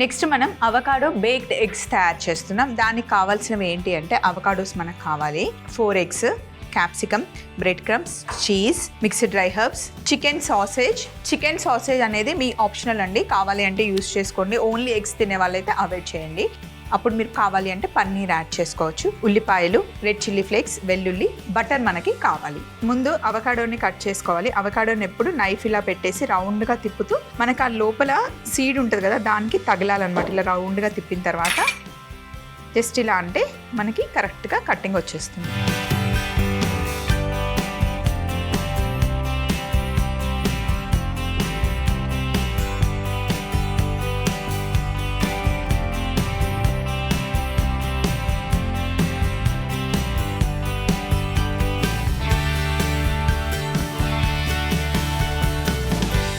Next మనం avocado baked eggs తయారు చేస్తున్నాం. దానికి కావాల్సినవి ఏంటి అంటే అవకాడోస్ మనకు కావాలి, 4 eggs, capsicum, bread crumbs, cheese, mixed dry herbs, chicken sausage. Chicken sausage అనేది మీ ఆప్షనల్ అండి, కావాలి అంటే యూస్ చేసుకోండి. ఓన్లీ ఎగ్స్ తినే వాళ్ళైతే అవాయిడ్ చేయండి. అప్పుడు మీరు కావాలి అంటే పన్నీర్ యాడ్ చేసుకోవచ్చు. ఉల్లిపాయలు, రెడ్ చిల్లీ ఫ్లేక్స్, వెల్లుల్లి, బటర్ మనకి కావాలి. ముందు అవకాడోని కట్ చేసుకోవాలి. అవకాడోని ఎప్పుడు నైఫ్ ఇలా పెట్టేసి రౌండ్గా తిప్పుతూ మనకు ఆ లోపల సీడ్ ఉంటుంది కదా దానికి తగలాలన్నమాట. ఇలా రౌండ్గా తిప్పిన తర్వాత జస్ట్ ఇలా అంటే మనకి కరెక్ట్గా కట్టింగ్ వచ్చేస్తుంది.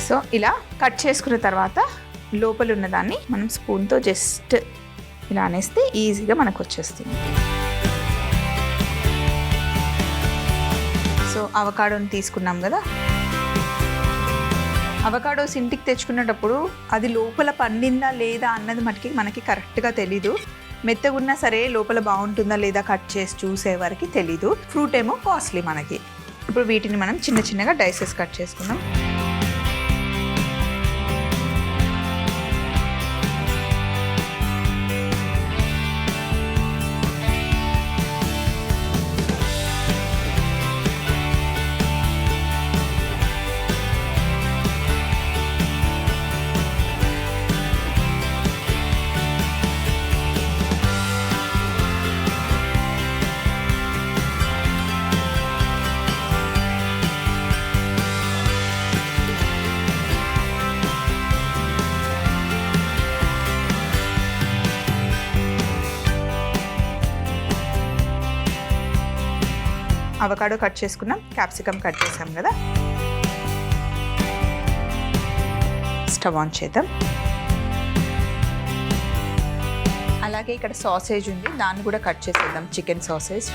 సో ఇలా కట్ చేసుకున్న తర్వాత లోపల ఉన్నదాన్ని మనం స్పూన్తో జస్ట్ ఇలా అనేస్తే ఈజీగా మనకు వచ్చేస్తుంది. సో అవకాడోని తీసుకున్నాం కదా, అవకాడోస్ ఇంటికి తెచ్చుకునేటప్పుడు అది లోపల పండిందా లేదా అన్నది మనకి కరెక్ట్గా తెలీదు. మెత్తగా ఉన్నా సరే లోపల బాగుంటుందా లేదా కట్ చేసి చూసే వరకు తెలీదు. ఫ్రూట్ ఏమో కాస్ట్లీ మనకి. ఇప్పుడు వీటిని మనం చిన్న చిన్నగా డైసెస్ కట్ చేసుకుందాం. అవకాడో కట్ చేసుకున్నాం, క్యాప్సికమ్ కట్ చేసాం కదా. స్టవ్ ఆన్ చేద్దాం. అలాగే ఇక్కడ సాసేజ్ ఉంది, దాన్ని కూడా కట్ చేసేద్దాం. చికెన్ సాసేజ్,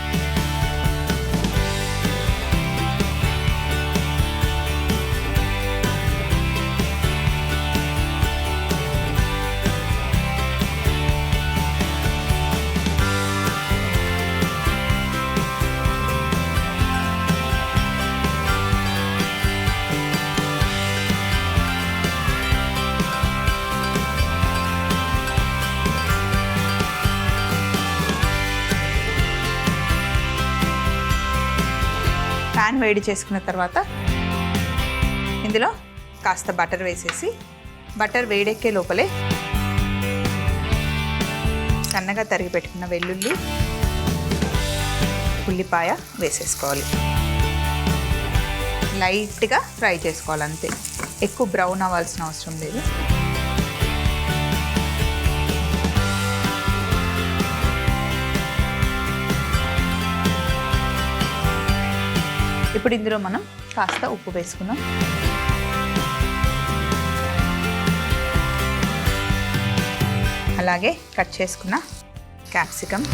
ప్యాన్ వేడి చేసుకున్న తర్వాత ఇందులో కాస్త బటర్ వేసేసి, బటర్ వేడెక్కే లోపలే సన్నగా తరిగి పెట్టుకున్న వెల్లుల్లి, ఉల్లిపాయ వేసేసుకోవాలి. లైట్గా ఫ్రై చేసుకోవాలి అంతే, ఎక్కువ బ్రౌన్ అవ్వాల్సిన అవసరం లేదు. ఇప్పుడు ఇందులో మనం కాస్త ఉప్పు వేసుకుందాం. అలాగే కట్ చేసుకున్న క్యాప్సికమ్,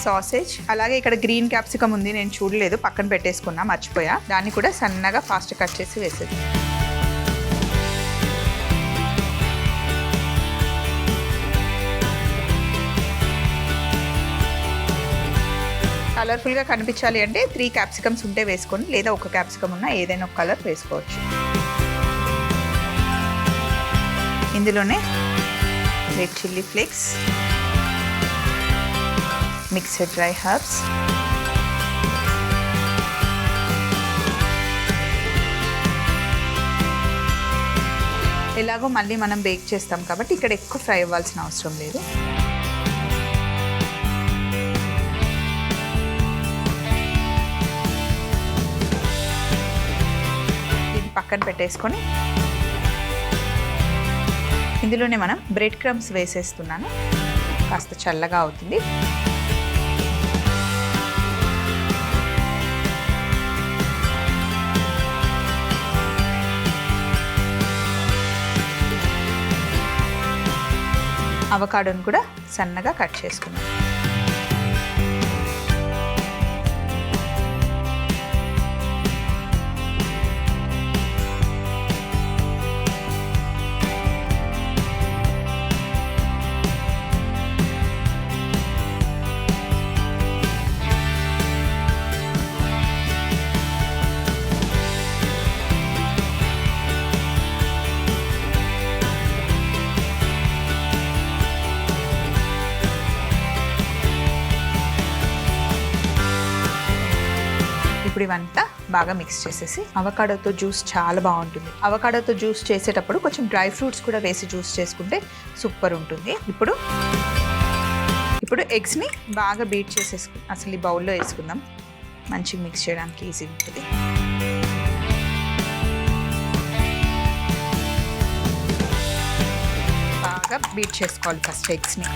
సాసేజ్, అలాగే ఇక్కడ గ్రీన్ క్యాప్సికమ్ ఉంది, నేను చూడలేదు, పక్కన పెట్టేసుకున్నా, మర్చిపోయా. దాన్ని కూడా సన్నగా ఫాస్ట్ కట్ చేసి వేసేది. కలర్ఫుల్గా కనిపించాలి అంటే 3 క్యాప్సికమ్స్ ఉంటే వేసుకోండి, లేదా ఒక క్యాప్సికమ్ ఉన్నా ఏదైనా ఒక కలర్ వేసుకోవచ్చు. ఇందులోనే red chilli flakes, mixed dry herbs, ఎలాగో మళ్ళీ మనం బేక్ చేస్తాం కాబట్టి ఇక్కడ ఎక్కువ ఫ్రై అవ్వాల్సిన అవసరం లేదు. పక్కన పెట్టేసుకొని ఇందులోనే మనం బ్రెడ్ క్రమ్స్ వేసేస్తున్నాను, కాస్త చల్లగా అవుతుంది. అవకాడోని కూడా సన్నగా కట్ చేసుకున్నాం. ఇవంతా బాగా మిక్స్ చేసేసి అవకాడోతో జ్యూస్ చాలా బాగుంటుంది. అవకాడోతో జ్యూస్ చేసేటప్పుడు కొంచెం డ్రై ఫ్రూట్స్ కూడా వేసి జ్యూస్ చేసుకుంటే సూపర్ ఉంటుంది. ఇప్పుడు ఎగ్స్ని బాగా బీట్ చేసేసుకుందాం. అసలు ఈ బౌల్లో వేసుకుందాం, మంచిగా మిక్స్ చేయడానికి ఈజీ ఉంటుంది. బాగా బీట్ చేసుకోవాలి ఫస్ట్ ఎగ్స్ని.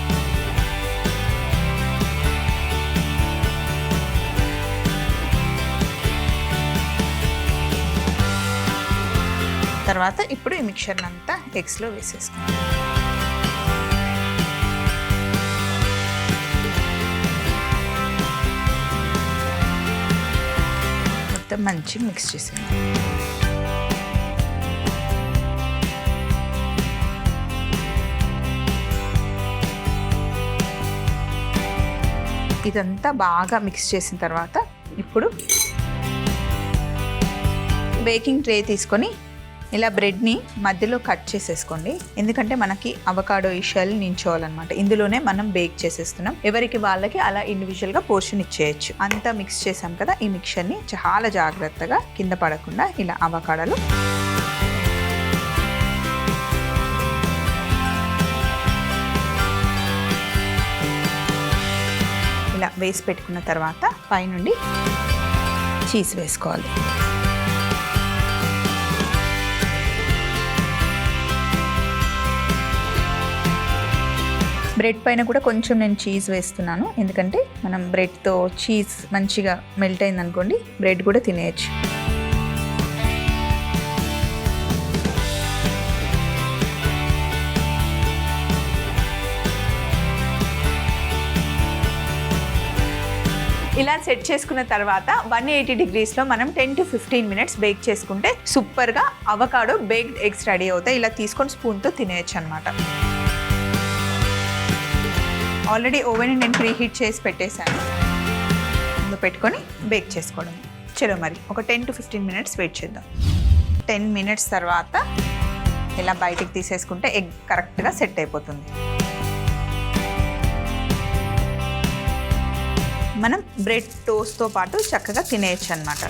తర్వాత ఇప్పుడు ఈ మిక్చర్ని అంతా ఎగ్స్లో వేసేసుకుందాం. మొత్తం మంచిగా మిక్స్ చేసేయండి. ఇదంతా బాగా మిక్స్ చేసిన తర్వాత ఇప్పుడు బేకింగ్ ట్రే తీసుకొని ఇలా బ్రెడ్ని మధ్యలో కట్ చేసేసుకోండి. ఎందుకంటే మనకి అవకాడో ఈ షెల్ నించోవాలన్నమాట. ఇందులోనే మనం బేక్ చేసేస్తున్నాం. ఎవరికి వాళ్ళకి అలా ఇండివిజువల్గా పోర్షన్ ఇచ్చేయచ్చు. అంతా మిక్స్ చేసాం కదా, ఈ మిక్చర్ని చాలా జాగ్రత్తగా కింద పడకుండా ఇలా అవకాడోలు ఇలా వేసి పెట్టుకున్న తర్వాత పైనుండి చీజ్ వేసుకోవాలి. బ్రెడ్ పైన కూడా కొంచెం నేను చీజ్ వేస్తున్నాను. ఎందుకంటే మనం బ్రెడ్తో చీజ్ మంచిగా మెల్ట్ అయింది అనుకోండి, బ్రెడ్ కూడా తినేయచ్చు. ఇలా సెట్ చేసుకున్న తర్వాత 180 degreesలో మనం 10 to 15 minutes బేక్ చేసుకుంటే సూపర్గా అవకాడో బేక్డ్ ఎగ్స్ రెడీ అవుతాయి. ఇలా తీసుకొని స్పూన్తో తినేయచ్చు అనమాట. ఆల్రెడీ ఓవెన్ నేను ప్రీ హీట్ చేసి పెట్టేశాను. ముందు పెట్టుకొని బేక్ చేసుకోవడం. చలో మరి ఒక 10 to 15 minutes వెయిట్ చేద్దాం. 10 minutes తర్వాత ఇలా బయటికి తీసేసుకుంటే ఎగ్ కరెక్ట్గా సెట్ అయిపోతుంది. మనం బ్రెడ్ టోస్ట్తో పాటు చక్కగా తినేయచ్చు అన్నమాట.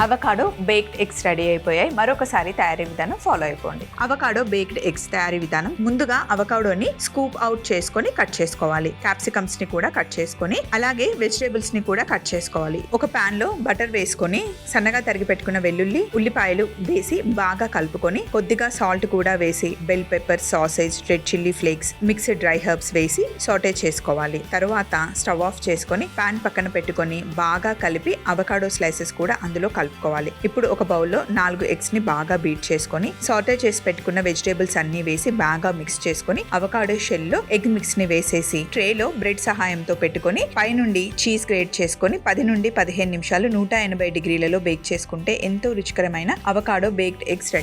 అవకాడో బేక్డ్ ఎగ్స్ రెడీ అయిపోయాయి. మరొకసారి తయారీ విధానం ఫాలో అయిపోండి. అవకాడో బేక్డ్ ఎగ్స్ తయారీ విధానం: ముందుగా అవకాడోని స్కూప్ అవుట్ చేసుకొని కట్ చేసుకోవాలి. క్యాప్సికమ్స్ ని కూడా కట్ చేసుకొని, అలాగే వెజిటేబుల్స్ ని కూడా కట్ చేసుకోవాలి. ఒక పాన్ లో బటర్ వేసుకొని సన్నగా తరిగి పెట్టుకున్న వెల్లుల్లి, ఉల్లిపాయలు వేసి బాగా కలుపుకొని, కొద్దిగా సాల్ట్ కూడా వేసి, bell pepper, sausage, red chilli flakes, mixed dry herbs వేసి సాటే చేసుకోవాలి. తరువాత స్టవ్ ఆఫ్ చేసుకొని పాన్ పక్కన పెట్టుకొని బాగా కలిపి అవకాడో స్లైసెస్ కూడా అందులో కలుపుకోవాలి. ఇప్పుడు ఒక బౌల్లో 4 ఎగ్స్ ని బాగా బీట్ చేసుకొని, సాటే చేసి పెట్టుకున్న వెజిటేబుల్స్ అన్ని వేసి బాగా మిక్స్ చేసుకొని, అవకాడో షెల్ లో ఎగ్ మిక్స్ ని వేసేసి ట్రేలో బ్రెడ్ సహాయంతో పెట్టుకొని పైనుండి చీజ్ గ్రేట్ చేసుకొని 10 నుండి 15 నిమిషాలు 180 degreesలలో బేక్ చేసుకుంటే ఎంతో రుచికరమైన అవకాడో బేక్డ్ ఎగ్స్ రెడీ.